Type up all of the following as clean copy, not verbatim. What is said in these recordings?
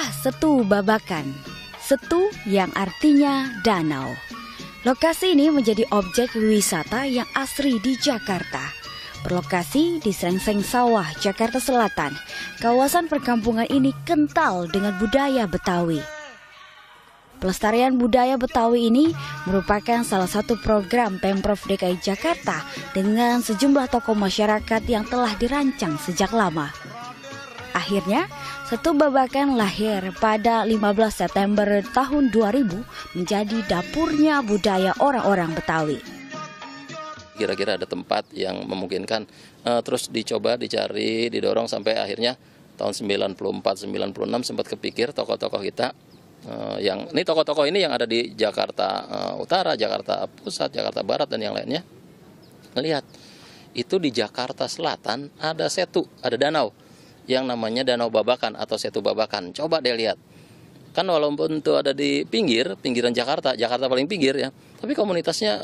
Inilah Setu Babakan, Setu yang artinya danau. Lokasi ini menjadi objek wisata yang asri di Jakarta. Berlokasi di Srengseng Sawah, Jakarta Selatan, kawasan perkampungan ini kental dengan budaya Betawi. Pelestarian budaya Betawi ini merupakan salah satu program Pemprov DKI Jakarta dengan sejumlah tokoh masyarakat yang telah dirancang sejak lama. Akhirnya, Setu Babakan lahir pada 15 September tahun 2000 menjadi dapurnya budaya orang-orang Betawi. Kira-kira ada tempat yang memungkinkan, terus dicoba, dicari, didorong sampai akhirnya tahun 94-96 sempat kepikir tokoh-tokoh kita. Ini tokoh-tokoh ini yang ada di Jakarta Utara, Jakarta Pusat, Jakarta Barat dan yang lainnya. Lihat, itu di Jakarta Selatan ada setu, ada danau yang namanya Danau Babakan atau Setu Babakan. Coba deh lihat. Kan walaupun itu ada di pinggiran Jakarta, Jakarta paling pinggir ya, tapi komunitasnya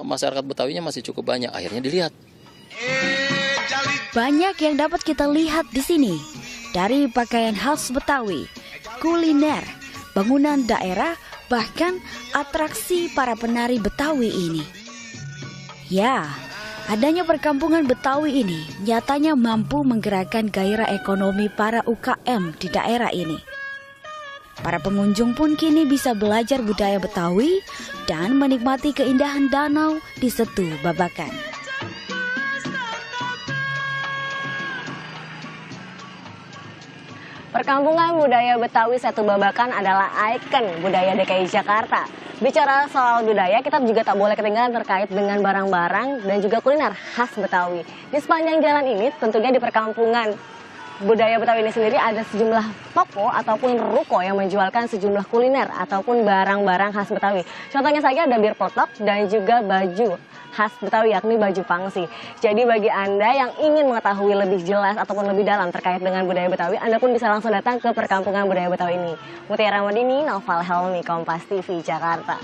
masyarakat Betawinya masih cukup banyak. Akhirnya dilihat. Banyak yang dapat kita lihat di sini, dari pakaian khas Betawi, kuliner, bangunan daerah, bahkan atraksi para penari Betawi ini. Ya, adanya perkampungan Betawi ini nyatanya mampu menggerakkan gairah ekonomi para UKM di daerah ini. Para pengunjung pun kini bisa belajar budaya Betawi dan menikmati keindahan danau di Setu Babakan. Perkampungan budaya Betawi Setu Babakan adalah ikon budaya DKI Jakarta. Bicara soal budaya, kita juga tak boleh ketinggalan terkait dengan barang-barang dan juga kuliner khas Betawi. Di sepanjang jalan ini, tentunya di perkampungan budaya Betawi ini sendiri ada sejumlah toko ataupun ruko yang menjualkan sejumlah kuliner ataupun barang-barang khas Betawi. Contohnya saja ada bir peletok dan juga baju khas Betawi, yakni baju pangsi. Jadi bagi Anda yang ingin mengetahui lebih jelas ataupun lebih dalam terkait dengan budaya Betawi, Anda pun bisa langsung datang ke perkampungan budaya Betawi ini. Mutiara Ramadini, Noval Helmi, Kompas TV, Jakarta.